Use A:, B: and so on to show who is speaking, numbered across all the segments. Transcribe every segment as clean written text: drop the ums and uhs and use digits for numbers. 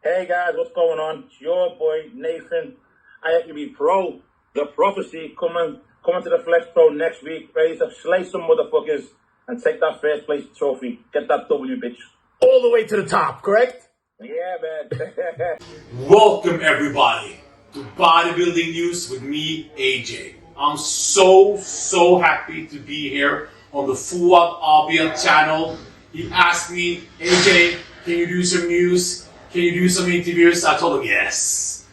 A: Hey guys, what's going on? It's your boy Nathan. I have to be pro. The prophecy coming to the Flex Pro next week, ready to slay some motherfuckers and take that first place trophy. Get that W, bitch.
B: All the way to the top, correct?
A: Yeah, man.
B: Welcome everybody to Bodybuilding News with me, AJ. I'm so happy to be here on the Fouad Abiad channel. He asked me, AJ, can you do some news? Can you do some interviews? I told him yes.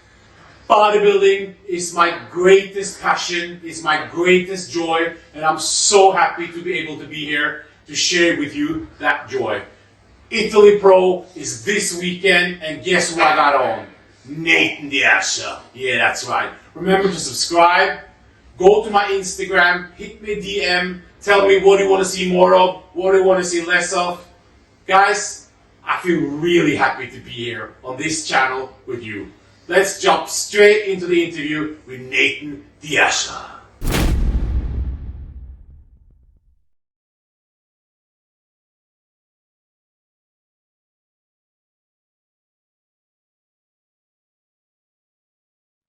B: Bodybuilding is my greatest passion, is my greatest joy, and I'm so happy to be able to be here to share with you that joy. Italy Pro is this weekend, and guess who I got on? Nathan the Asha. Yeah, that's right. Remember to subscribe, go to my Instagram, hit me a DM, tell me what do you want to see more of, what do you want to see less of. Guys, I feel really happy to be here on this channel with you. Let's jump straight into the interview with Nathan the Asha.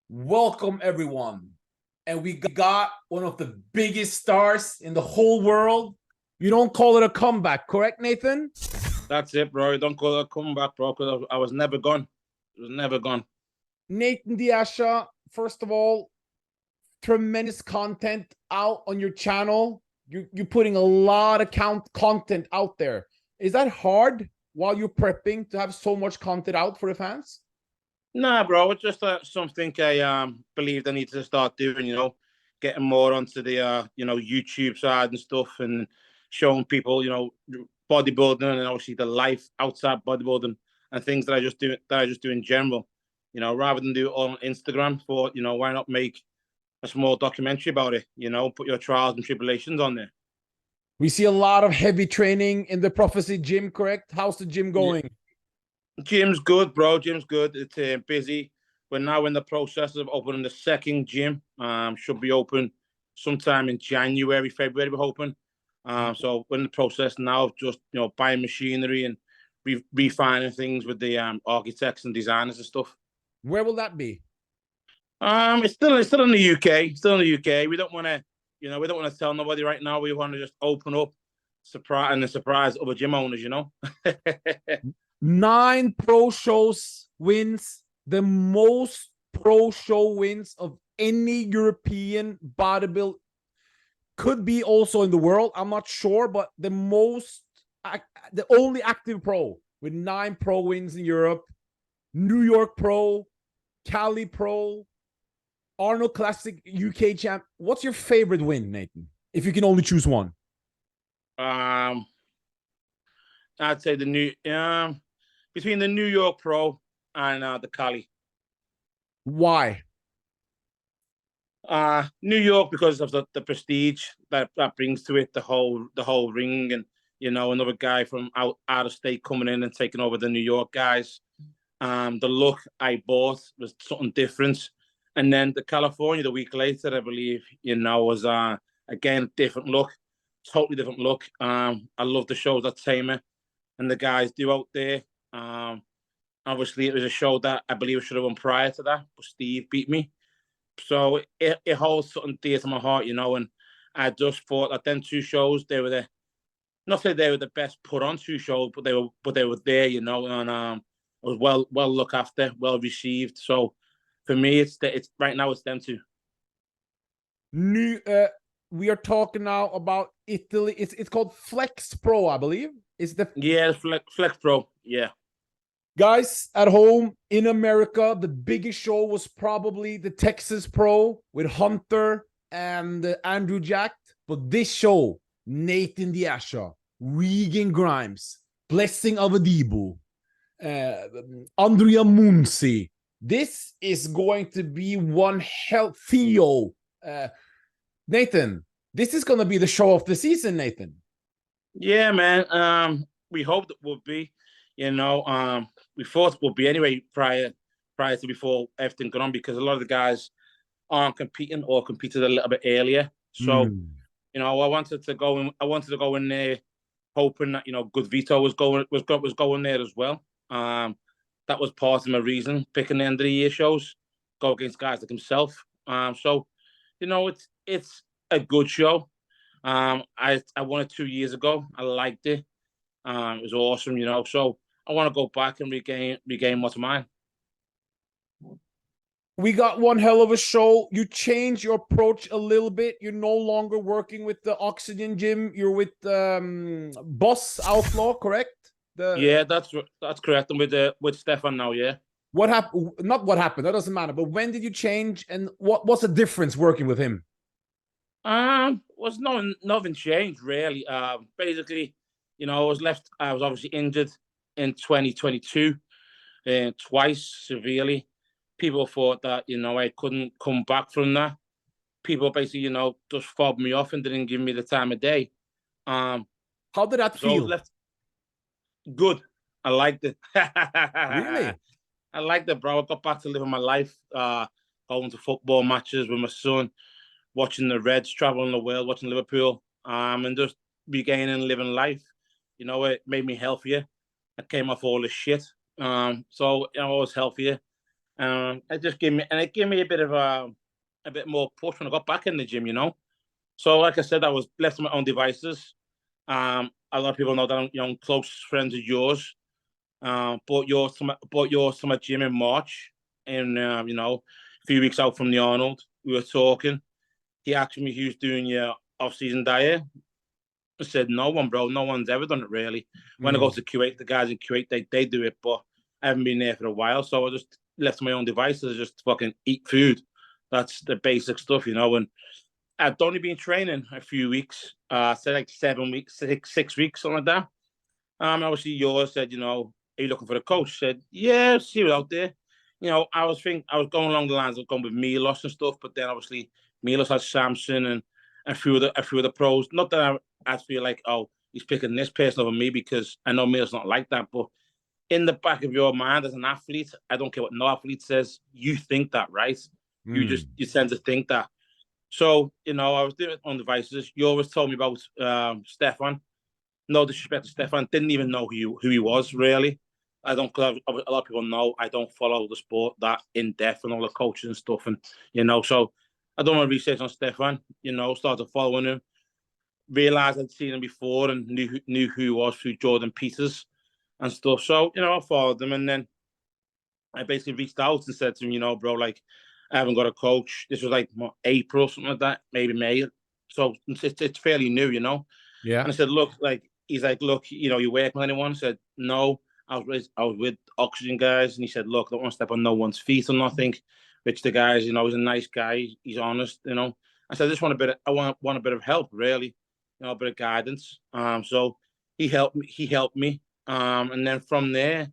B: Welcome everyone. And we got one of the biggest stars in the whole world. You don't call it a comeback, correct, Nathan?
A: That's it, bro. Don't call it a comeback, bro, because I was never gone. It was never gone.
B: Nathan the Asha, first of all, tremendous content out on your channel. You're putting a lot of content out there. Is that hard while you're prepping to have so much content out for the fans?
A: Nah, bro. It's just something I believed I need to start doing. Getting more onto the YouTube side and stuff, and showing people bodybuilding and obviously the life outside bodybuilding and things that I just do in general. Rather than do it all on Instagram. Why not make a small documentary about it? Put your trials and tribulations on there.
B: We see a lot of heavy training in the Prophecy gym, correct? How's the gym going?
A: Yeah. Gym's good, bro. Gym's good. It's busy. We're now in the process of opening the second gym. Should be open sometime in January, February, we're hoping. So we're in the process now of just buying machinery and refining things with the architects and designers and stuff.
B: Where will that be?
A: It's still in the UK. Still in the UK. We don't want to tell nobody right now. We want to just open up, surprise other gym owners.
B: 9 pro shows wins, the most pro show wins of any European bodybuilder. Could be also in the world, I'm not sure, but the only active pro with 9 pro wins in Europe. New York Pro, Cali Pro, Arnold Classic UK champ. What's your favorite win, Nathan? If you can only choose one.
A: I'd say between the New York Pro and the Cali.
B: Why?
A: New York because of the prestige that brings to it, the whole ring, and another guy from out of state coming in and taking over the New York guys. The look I bought was something different, and then the California the week later, I believe, was again different look, totally different look. I love the shows that Tamer and the guys do out there. Obviously, it was a show that I believe I should have won prior to that, but Steve beat me. So it holds something dear to my heart, and I just thought that them 2 shows, they were not say they were the best put on 2 shows, but they were there, and I was well looked after, well received. So for me, it's right now it's them 2.
B: We are talking now about Italy. It's called Flex Pro, I believe.
A: Flex Pro, yeah.
B: Guys at home in America, the biggest show was probably the Texas Pro with Hunter and Andrew Jack. But this show, Nathan the Asha, Regan Grimes, Blessing Avadibu, Andrea Munsi. This is going to be one hell. Theo. Nathan, this is going to be the show of the season, Nathan.
A: Yeah, man. We hoped it would be. We thought it would be anyway prior to before everything got on, because a lot of the guys aren't competing or competed a little bit earlier. So, I wanted to go in there hoping that good Vito was going there as well. that was part of my reason picking the end of the year shows, go against guys like himself. So, you know, it's a good show. I won it 2 years ago. I liked it. It was awesome, you know. So I want to go back and regain what's mine.
C: We got one hell of a show. You changed your approach a little bit. You're no longer working with the Oxygen Gym. You're with Boss Outlaw, correct?
A: Yeah, that's correct. I'm with Stefan now. Yeah.
C: What happened? Not what happened. That doesn't matter. But when did you change? And what's the difference working with him?
A: Was nothing changed really. Basically, you know, I was obviously injured in 2022, twice severely. People thought that, you know, I couldn't come back from that. People basically, you know, just fobbed me off and didn't give me the time of day.
C: How did that
A: so
C: feel?
A: Good. I liked it.
C: Really?
A: I liked it, bro. I got back to living my life, going to football matches with my son, watching the Reds, traveling the world, watching Liverpool, and just regaining living life. You know, it made me healthier. I came off all this shit. So you know, I was healthier. It gave me a bit more push when I got back in the gym, you know. So like I said, I was left to my own devices. A lot of people know that I'm close friends of yours. Bought yours to my gym in March, and you know, a few weeks out from the Arnold, we were talking. He asked me who's doing your off-season diet. I said, no one, bro. No one's ever done it, really. When I go to Kuwait, the guys in Kuwait, they do it, but I haven't been there for a while, so I just left to my own devices, just fucking eat food. That's the basic stuff, you know. And I've only been training a few weeks, say like 7 weeks, 6 weeks, something like that. Obviously, yours said, you know, are you looking for a coach? I said, yeah, see what's out there. You know, I was going along the lines of going with Milos and stuff, but then obviously Milos has Samson and a few of the pros. Not that I feel like, oh, he's picking this person over me, because I know Milos not like that, but in the back of your mind as an athlete, I don't care what no athlete says, you think that, right? You tend to think that. So, you know, I was doing it on devices. You always told me about Stefan. No disrespect to Stefan, didn't even know who he was, really. A lot of people know I don't follow the sport that in depth and all the coaches and stuff, and you know, so I done my research on Stefan. You know, started following him, realized I'd seen him before and knew who he was through Jordan Peters and stuff. So you know, I followed him, and then I basically reached out and said to him, you know, bro, like I haven't got a coach. This was like April, something like that, maybe May. So it's fairly new, you know.
C: Yeah.
A: And I said, look, he's like, look, you know, you working with anyone? I said, no. I was with Oxygen guys, and he said, look, I don't want to step on no one's feet or nothing. Which the guys, you know, he's a nice guy. He's honest, you know. I said, I just want I want a bit of help, really, you know, a bit of guidance. So he helped me. And then from there,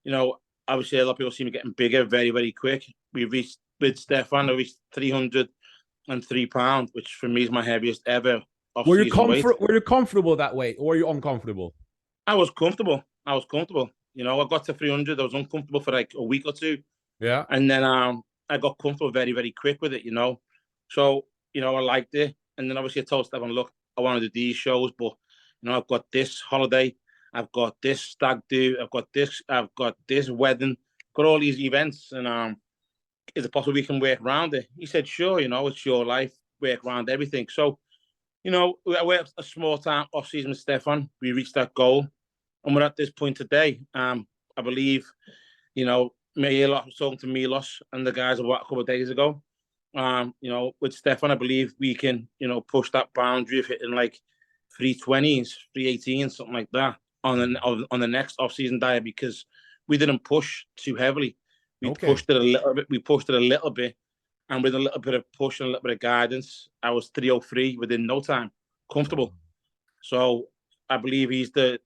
A: you know, obviously a lot of people see me getting bigger very, very quick. We reached with Stefan, I reached 303 pounds, which for me is my heaviest ever.
C: Were you comfortable that way, or were you uncomfortable?
A: I was comfortable. You know, I got to 300. I was uncomfortable for like a week or two.
C: Yeah.
A: And then I got comfortable very, very quick with it, you know. So, you know, I liked it. And then obviously I told Stefan, look, I want to do these shows, but, you know, I've got this holiday. I've got this stag do. I've got this wedding. Got all these events. And is it possible we can work around it? He said, sure, you know, it's your life. Work around everything. So, you know, I worked a small time off-season with Stefan. We reached that goal. And we're at this point today. I believe, you know, Milos was talking to Milos and the guys a couple of days ago. You know, with Stefan, I believe we can, you know, push that boundary of hitting like 320s, 318s, something like that on the next off-season diet, because we didn't push too heavily. We pushed it a little bit. And with a little bit of push and a little bit of guidance, I was 303 within no time, comfortable. So I believe he's the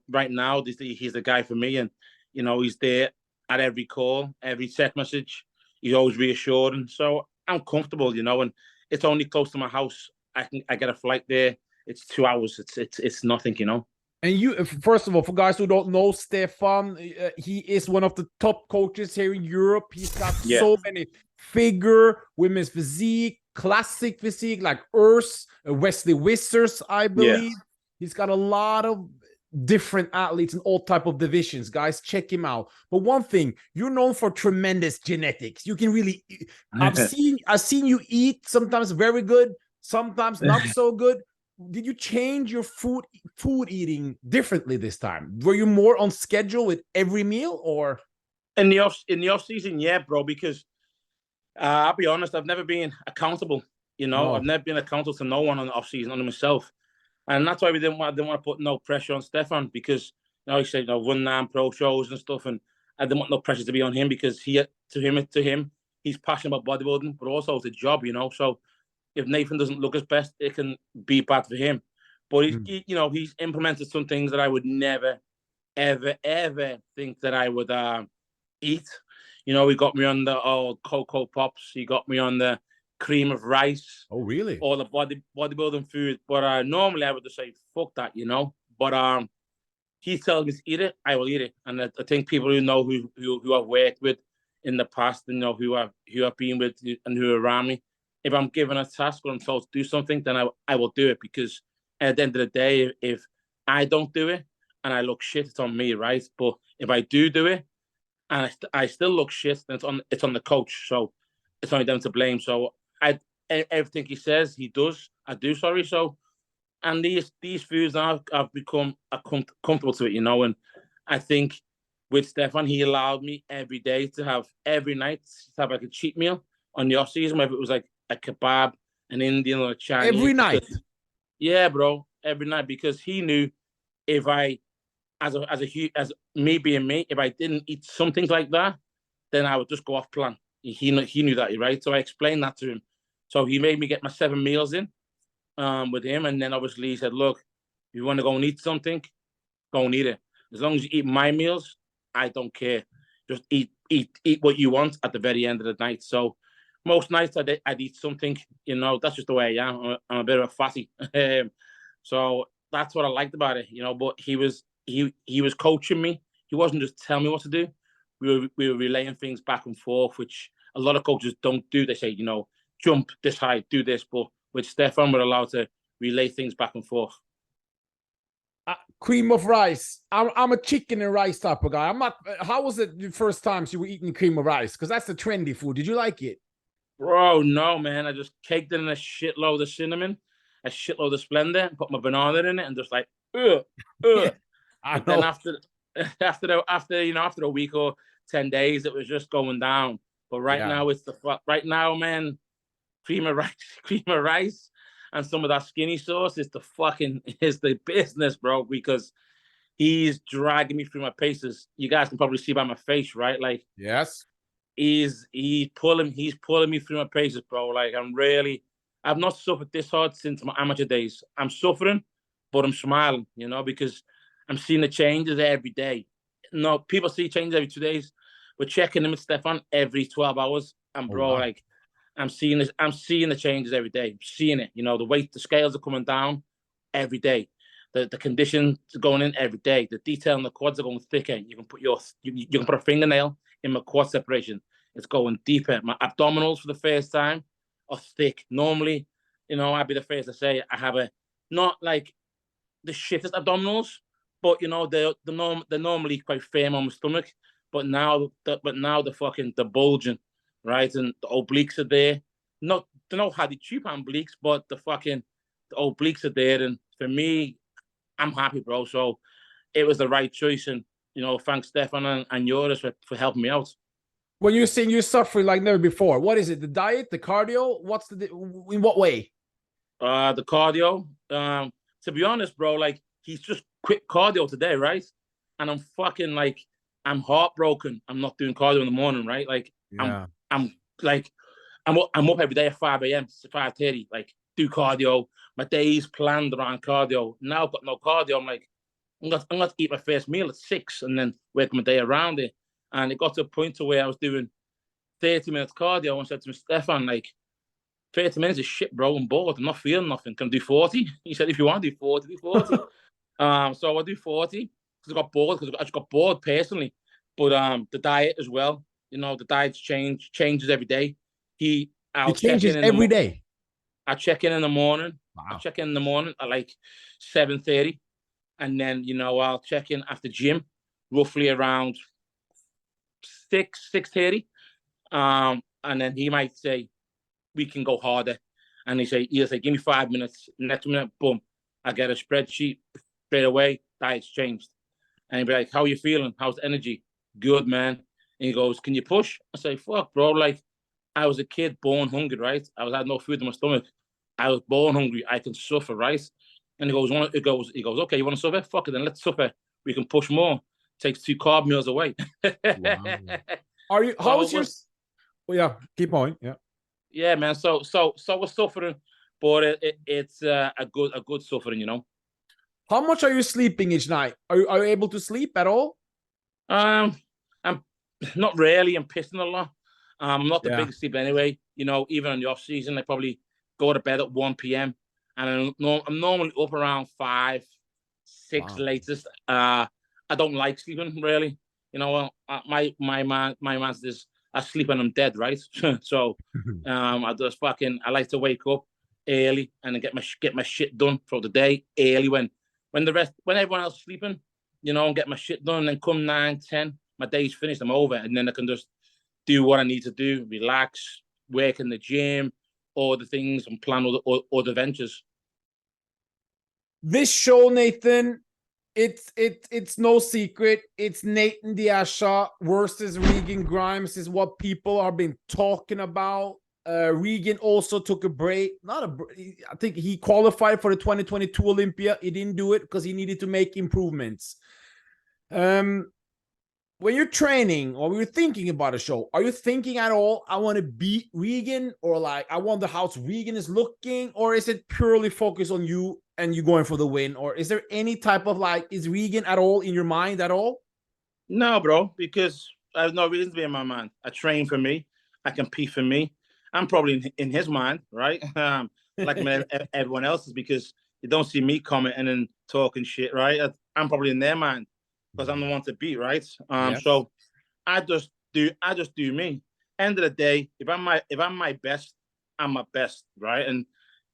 A: right now. He's the guy for me, and you know he's there at every call, every text message. He's always reassuring. So I'm comfortable, you know, and it's only close to my house. I get a flight there. It's 2 hours. It's nothing, you know.
C: And you, first of all, for guys who don't know Stefan, he is one of the top coaches here in Europe. He's got so many figure, women's physique, classic physique, like Wesley Wissers, I believe. He's got a lot of different athletes in all type of divisions. Guys, check him out. But one thing, you're known for tremendous genetics. You can really, I've seen you eat sometimes very good, sometimes not so good. Did you change your food eating differently this time? Were you more on schedule with every meal, or
A: in the off season? Yeah, bro, because I'll be honest, I've never been accountable.
C: No.
A: I've never been accountable to no one on the off season, only myself. And that's why I didn't want to put no pressure on Stefan, because he said, run 9 pro shows and stuff, and I didn't want no pressure to be on him, because to him, he's passionate about bodybuilding, but also it's a job, So if Nathan doesn't look his best, it can be bad for him. But he's implemented some things that I would never, ever, ever think that I would eat. He got me on the old Cocoa Pops. He got me on the cream of rice.
C: Oh, really?
A: All the bodybuilding food. But normally I would just say, fuck that, But he tells me to eat it, I will eat it. And I think people who know who I've worked with in the past, and who I've been with and who are around me, if I'm given a task or I'm told to do something, then I will do it, because at the end of the day, if I don't do it and I look shit, it's on me, right? But if I do it and I still look shit, then it's on the coach. So it's only them to blame. So everything he says, he does. I do, sorry. So, and these foods now I've become comfortable to it, And I think with Stefan, he allowed me every day every night to have like a cheat meal on the off season, whether it was like a kebab, an Indian, or a Chinese.
C: Every night.
A: Yeah, bro, every night, because he knew if I, as me being me, if I didn't eat some things like that, then I would just go off plan. He knew that, right? So I explained that to him. So he made me get my 7 meals in with him, and then obviously he said, "Look, if you want to go and eat something, go and eat it. As long as you eat my meals, I don't care. Just eat what you want at the very end of the night." So most nights I'd eat something, That's just the way I am. I'm a bit of a fatty, so that's what I liked about it, But he was coaching me. He wasn't just telling me what to do. We were relaying things back and forth, which a lot of coaches don't do. They say, jump this high, do this, but with Stefan, we're allowed to relay things back and forth.
C: Cream of rice. I'm a chicken and rice type of guy. I'm not. How was it the first times you were eating cream of rice? Because that's the trendy food. Did you like it?
A: Bro, no, man. I just caked it in a shitload of cinnamon, a shitload of Splendor, and put my banana in it, and just like, And then after a week or 10 days, it was just going down. But now now, man, cream of rice, and some of that skinny sauce is the business, bro. Because he's dragging me through my paces. You guys can probably see by my face, right? Like,
C: yes,
A: he's pulling me through my paces, bro. Like, I've not suffered this hard since my amateur days. I'm suffering, but I'm smiling, because I'm seeing the changes every day. No, people see changes every 2 days. We're checking them with Stefan every 12 hours. And bro, wow. I'm seeing the changes every day. I'm seeing it. The scales are coming down every day. The conditions are going in every day. The detail in the quads are going thicker. You can put a fingernail in my quad separation. It's going deeper. My abdominals for the first time are thick. Normally, I'd be the first to say I have not like the shittest abdominals, but they're normally quite firm on my stomach. But now they're bulging, right? And the obliques are there. Don't know how they cheap obliques, but the obliques are there. And for me, I'm happy, bro. So it was the right choice. And, thanks Stefan and yours for helping me out.
C: When you're saying you're suffering like never before, what is it? The diet, the cardio? In what way?
A: The cardio. To be honest, bro, like, he's just quit cardio today, right? And I'm heartbroken. I'm not doing cardio in the morning, right? Like, yeah. I'm up every day at 5 a.m. to 5:30, like, do cardio. My day's planned around cardio. Now I've got no cardio. I'm like, I'm gonna eat my first meal at 6 and then work my day around it. And it got to a point to where I was doing 30 minutes cardio, and I said to Stefan, like, 30 minutes is shit, bro. I'm bored. I'm not feeling nothing. Can I do 40? He said, if you want to do 40, do 40. So I do 40 because I just got bored personally. But the diet as well. The diet changes every day. It
C: changes every day.
A: I check in the morning. Wow. I check in the morning at like 7:30, and then I'll check in after gym, roughly around 6:30. And then he might say, we can go harder. And he'll say, give me 5 minutes. Next minute, boom, I get a spreadsheet straight away. Diet's changed. And he'll be like, how are you feeling? How's the energy? Good, man. And he goes, can you push? I say, fuck, bro. Like, I was a kid born hungry, right? I had no food in my stomach. I was born hungry. I can suffer, right? And he goes, okay, you want to suffer? Fuck it, then let's suffer. We can push more. Takes 2 carb meals away.
C: Wow. How is your... Well, yeah, keep going. Yeah.
A: Yeah, man. So we're suffering, but it's a good suffering,
C: How much are you sleeping each night? Are you able to sleep at all?
A: I'm not really. I'm pissing a lot. I'm not the biggest sleep anyway. Even on the off season, I probably go to bed at 1 p.m. and I'm normally up around 5, 6 latest. I don't like sleeping really. My man says I sleep and I'm dead, right? So I like to wake up early and then get my shit done for the day early when everyone else is sleeping, and get my shit done, and then come 9, 10, my day's finished, I'm over, and then I can just do what I need to do, relax, work in the gym, all the things, and plan all the ventures.
C: This show, Nathan, it's no secret. It's Nathan the Asha versus Regan Grimes is what people have been talking about. Regan also took a break. I think he qualified for the 2022 Olympia. He didn't do it because he needed to make improvements. When you're training or you're thinking about a show, are you thinking at all, I want to beat Regan, or like, I wonder how Regan is looking, or is it purely focused on you and you going for the win? Or is there any type of like, is Regan at all in your mind at all?
A: No, bro, because I have no reason to be in my mind. I train for me. I compete for me. I'm probably in his mind, right? Like everyone else's, because you don't see me commenting and talking shit, right? I'm probably in their mind because I'm the one to beat, right? So I just do me. End of the day, if I'm my best, I'm my best, right? And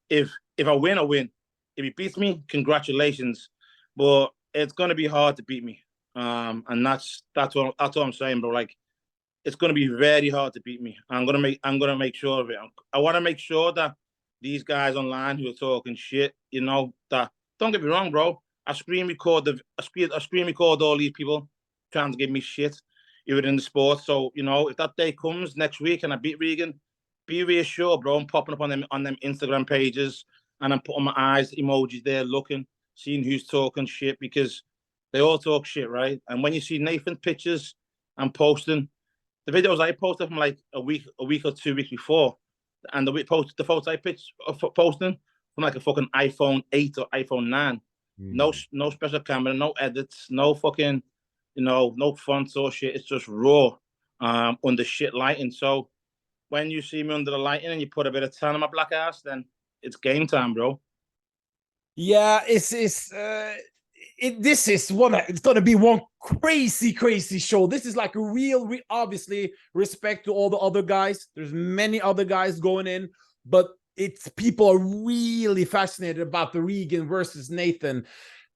A: if I win, I win. If he beats me, congratulations. But it's gonna be hard to beat me. And that's what I'm saying, bro. Like, it's gonna be very hard to beat me. I'm gonna make sure of it. I want to make sure that these guys online who are talking shit, that, don't get me wrong, bro. I screen record all these people trying to give me shit, even in the sport. So, if that day comes next week and I beat Regan, be reassured, bro. I'm popping up on them Instagram pages, and I'm putting my eyes emojis there, looking, seeing who's talking shit, because they all talk shit, right? And when you see Nathan's pictures I'm posting, the videos I posted from like a week or 2 weeks before, and the photos I posting from like a fucking iPhone 8 or iPhone 9. No special camera, no edits, no fucking, no fonts or shit. It's just raw, under shit lighting. So when you see me under the lighting and you put a bit of tan on my black ass, then it's game time, bro.
C: Yeah, this is it's gonna be one crazy show. This is like a real obviously, respect to all the other guys. There's many other guys going in, but people are really fascinated about the Regan versus Nathan.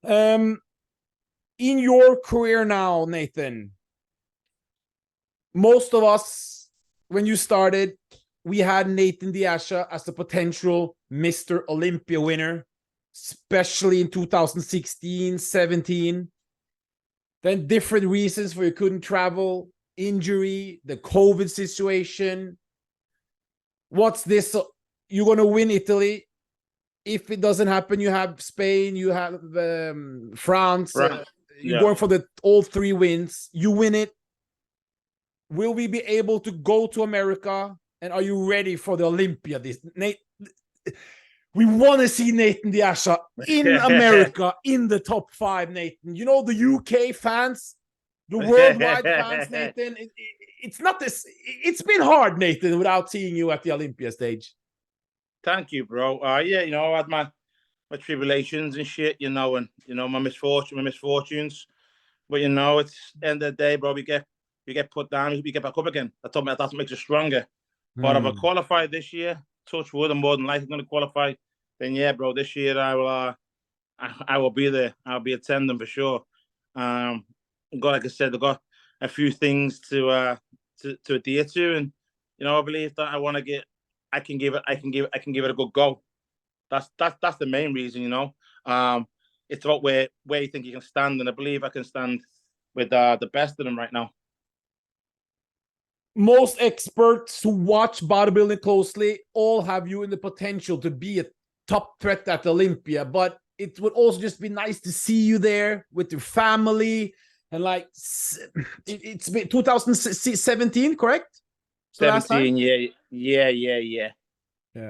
C: In your career now, Nathan, most of us, when you started, we had Nathan the Asha as the potential Mr. Olympia winner, especially in 2016, 17. Then different reasons for you couldn't travel, injury, the COVID situation. What's this? You're going to win Italy. If it doesn't happen, you have Spain, you have France. You're going for all 3 wins. You win it. Will we be able to go to America? And are you ready for the Olympia? We want to see Nathan the Asha in America in the top 5, Nathan. The UK fans, the worldwide fans, Nathan. It's not this. It's been hard, Nathan, without seeing you at the Olympia stage.
A: Thank you, bro. I had my tribulations and shit, and my misfortunes. But it's the end of the day, bro. We get put down, we get back up again. That's what makes us stronger. But if I qualify this year, touch wood, I'm more than likely going to qualify. Then yeah, bro, this year I I will be there. I'll be attending for sure. Like I said, I've got a few things to adhere to, and I believe that I can give it a good go. That's the main reason, It's about where you think you can stand, and I believe I can stand with the best of them right now.
C: Most experts who watch bodybuilding closely all have you in the potential to be a top threat at Olympia, but it would also just be nice to see you there with your family. And like, it's been 2017, correct?
A: 17, yeah.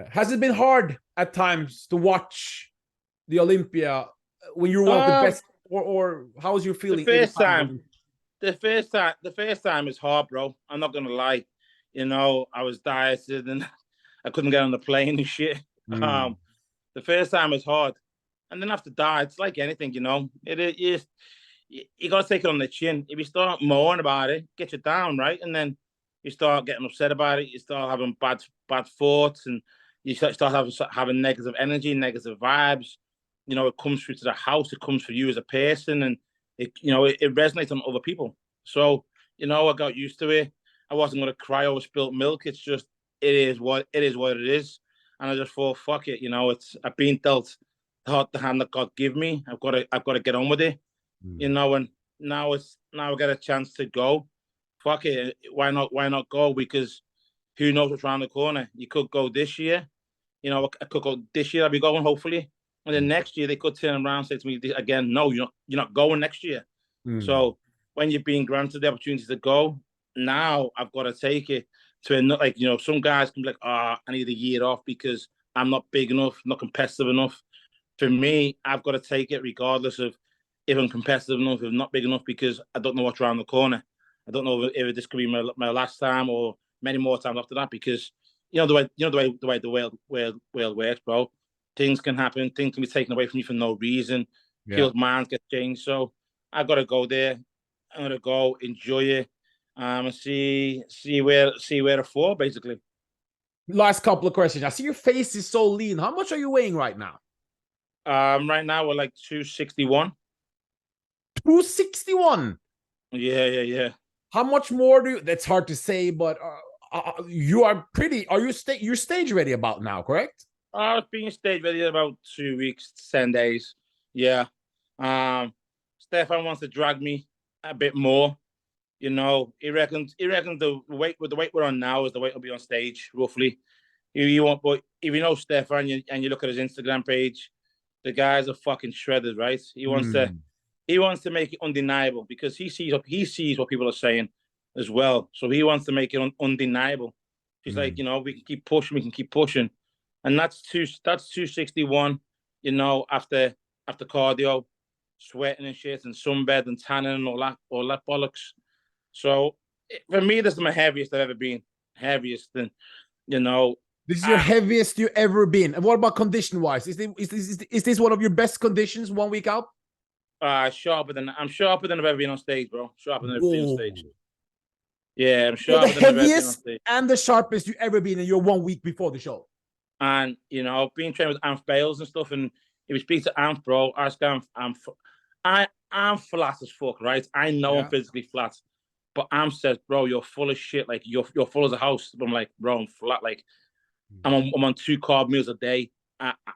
C: Has it been hard at times to watch the Olympia when you're one of the best, or how's your feeling?
A: The first time is hard, bro. I'm not gonna lie. I was dieted and I couldn't get on the plane and shit. The first time is hard, and then after that, it's like anything, It is. You gotta take it on the chin. If you start moaning about it, get you down, right? And then you start getting upset about it. You start having bad thoughts, and you start having negative energy, negative vibes. It comes through to the house. It comes for you as a person, and it resonates on other people. So I got used to it. I wasn't gonna cry over spilt milk. It's just it is what it is. And I just thought, fuck it. I've been dealt the hand that God gave me. I've got to get on with it. And now I get a chance to go. Fuck it. Why not go? Because who knows what's around the corner? You could go this year. I could go this year. I'll be going hopefully. And then next year they could turn around and say to me again, no, you're not going next year. So when you're being granted the opportunity to go, now I've got to take it to some guys can be like, I need a year off because I'm not big enough, not competitive enough. For me, I've got to take it regardless of if I'm competitive enough, if I'm not big enough, because I don't know what's around the corner. I don't know if this could be my last time or many more times after that, because the way the world works, bro. Things can happen. Things can be taken away from you for no reason. People's minds get changed. So I got to go there. I'm gonna go enjoy it, and see where it fall, basically.
C: Last couple of questions. I see your face is so lean. How much are you weighing right now?
A: Right now we're like 261.
C: 261.
A: Yeah.
C: How much more do you? That's hard to say, but you are pretty. Are you you're stage ready about now? Correct.
A: I was being stage ready in about 2 weeks, 10 days. Yeah. Stefan wants to drag me a bit more. He reckons the weight we're on now is the weight will be on stage, roughly. But if you know Stefan and you look at his Instagram page, the guy's a fucking shredded, right? He wants to make it undeniable because he sees what people are saying as well. So he wants to make it undeniable. He's like, we can keep pushing. And that's 261, after cardio, sweating and shit, and sunbed and tanning and all that bollocks. So for me, this is my heaviest I've ever been. Heaviest, and
C: this is your heaviest you ever been. And what about condition wise? Is this one of your best conditions 1 week out?
A: I'm sharper than I've ever been on stage, bro. Sharper than I've ever been on stage. Yeah, I'm sharper
C: the
A: than I've ever been on stage.
C: And the sharpest you ever been in your 1 week before the show.
A: And being trained with Amph Bales and stuff, and if you speak to Amph, bro, ask Amph, I'm flat as fuck, right? I know I'm physically flat, but Amph says, bro, you're full of shit. Like you're full as a house. But I'm like, bro, I'm flat. Like I'm on 2 carb meals a day.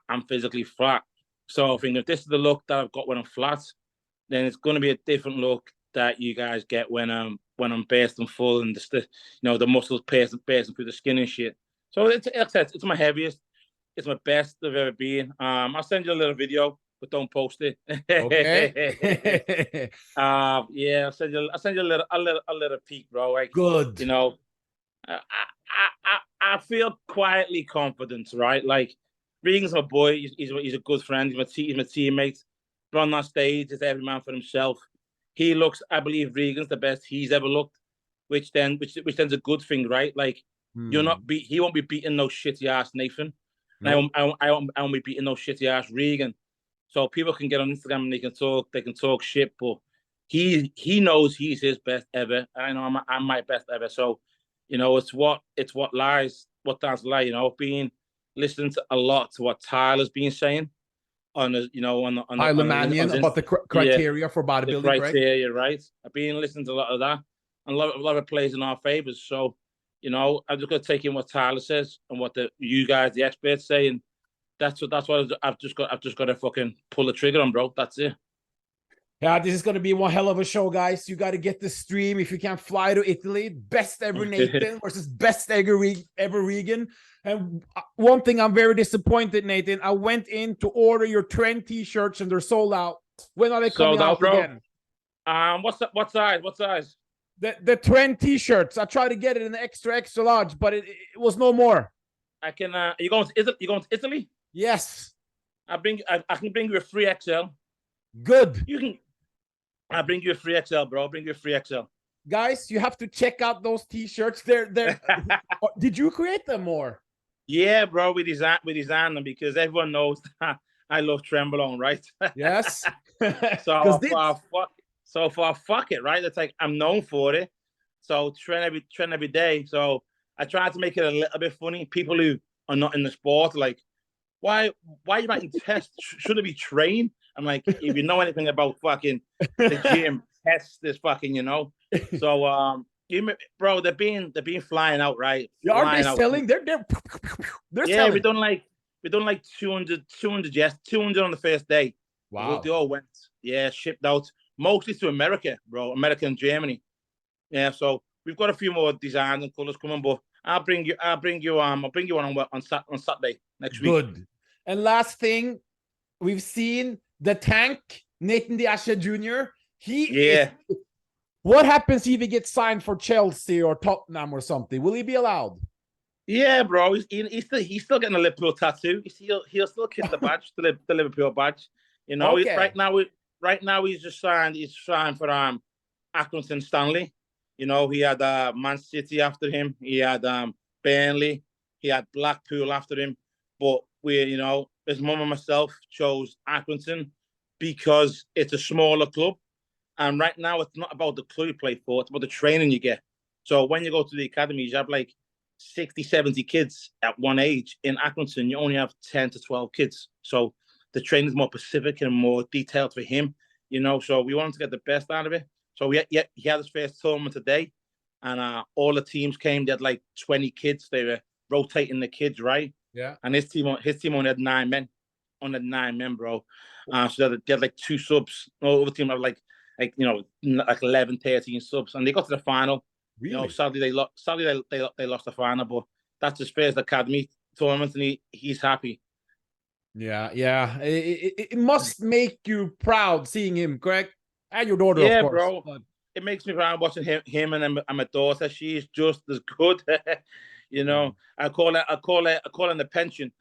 A: I'm physically flat. So I think if this is the look that I've got when I'm flat, then it's going to be a different look that you guys get when I'm bursting full and the muscles bursting through the skin and shit. So it's my heaviest. It's my best I've ever been. I'll send you a little video, but don't post it.
C: Okay.
A: I'll send you a little peek, bro. Like,
C: good.
A: I feel quietly confident, right? Like Regan's my boy. He's a good friend. He's my teammate. But on that stage, it's every man for himself. I believe Regan's the best he's ever looked, which then's a good thing, right? Like he won't be beating no shitty ass Nathan. No. I won't be beating no shitty ass Regan. So people can get on Instagram and they can talk shit, but he knows he's his best ever. I know I'm my best ever. So, it's what Dan's like, being listening to a lot to what Tyler's been saying. on the, you know, on the
C: about the criteria for bodybuilding,
A: the criteria, right? I've been listening to a lot of that, and a lot of plays in our favors. So, you know, I'm just gonna take in what Tyler says and what you guys, the experts, say, and that's what I've just got to fucking pull the trigger on, bro. That's it.
C: Yeah, this is going to be one hell of a show, guys. You got to get the stream if you can't fly to Italy. Best ever Nathan versus best ever Regan. And one thing, I'm very disappointed, Nathan. I went in to order your trend t-shirts and they're sold out. When are they coming out again?
A: What size? What size?
C: The trend t-shirts. I tried to get it in the extra large, but it was no more.
A: I can. You going to Italy?
C: Yes.
A: I can bring you a free XL.
C: Good.
A: You can. I'll bring you a free XL, bro. I'll bring you a free XL.
C: Guys, you have to check out those t-shirts. They're Did you create them more?
A: Yeah, bro. We designed them because everyone knows that I love Trembolone, right?
C: Yes.
A: So fuck it, right? It's like I'm known for it. So trend every day. So I try to make it a little bit funny. People who are not in the sport, like, why are you writing tests? Should it be train? I'm like, if you know anything about fucking the gym, test this fucking, you know. So bro, they're being flying out, right?
C: Yeah, are they selling? They're
A: yeah,
C: selling.
A: we done like 200 yes, 200 on the first day.
C: Wow.
A: They all went, yeah, shipped out mostly to America, bro, America and Germany. Yeah, so we've got a few more designs and colors coming, but I'll bring you one on Saturday next week.
C: Good. And last thing, we've seen the tank, Nathan the Asha Jr. What happens if he gets signed for Chelsea or Tottenham or something? Will he be allowed?
A: Yeah, bro. He's still getting a Liverpool tattoo. He'll still kiss the badge, the Liverpool badge. You know,
C: okay.
A: right now he's just signed. He's signed for Accrington Stanley. You know, he had Man City after him. He had Burnley. He had Blackpool after him. But you know, his mum and myself chose Accrington because it's a smaller club. And right now, it's not about the club you play for. It's about the training you get. So when you go to the academies, you have like 60, 70 kids at one age. In Accrington, you only have 10 to 12 kids. So the training is more specific and more detailed for him, you know. So we wanted to get the best out of it. So he had his first tournament today. And all the teams came. They had like 20 kids. They were rotating the kids, right?
C: Yeah.
A: And his team only had 9 men. Only had 9 men, bro. So they had like 2 subs. No, other team had like 11, 13 subs, and they got to the final.
C: Really?
A: You know, sadly they lost the final, but that's his first academy tournament, and he's happy.
C: Yeah. It must make you proud seeing him, correct? And your daughter,
A: yeah,
C: of course.
A: Bro. But it makes me proud watching him and my daughter. She's just as good. You know, I call her the pension.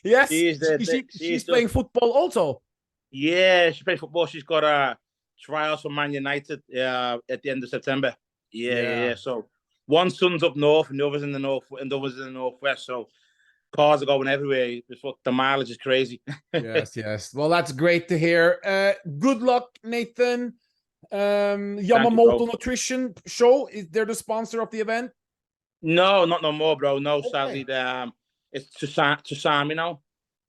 C: Yes, she's playing football also.
A: Yeah, she plays football. She's got trials for Man United at the end of September. Yeah. So one son's up north and the other's in the north, and the other's in the northwest. So cars are going everywhere. The mileage is crazy.
C: Yes. Well, that's great to hear. Good luck, Nathan. Yamamoto Nutrition Show, is they're the sponsor of the event?
A: No, not no more, bro. No, okay. Sadly, it's Tsusami now.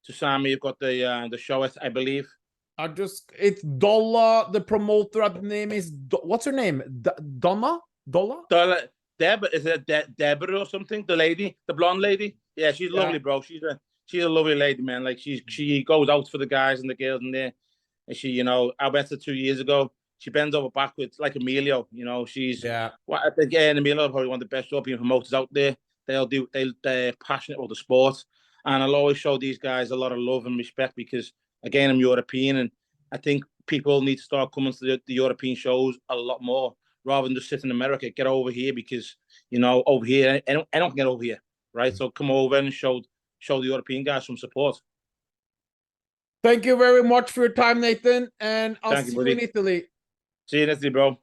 A: Tsusami, you've got the show, I believe.
C: It's Dolla, the promoter. The name is what's her name? Dolla?
A: Deb, is it Deborah or something? The lady, the blonde lady. Yeah, she's lovely, bro. She's a lovely lady, man. Like she goes out for the guys and the girls in there. And she, you know, I went to 2 years ago. She bends over backwards like Emilio. You know, she's again, Emilio probably one of the best European promoters out there. They're passionate about the sport, and I'll always show these guys a lot of love and respect because, again, I'm European, and I think people need to start coming to the European shows a lot more rather than just sit in America. Get over here because, you know, over here, I don't get over here, right? So come over and show the European guys some support.
C: Thank you very much for your time, Nathan, and I'll see you in Italy.
A: See you in Italy, bro.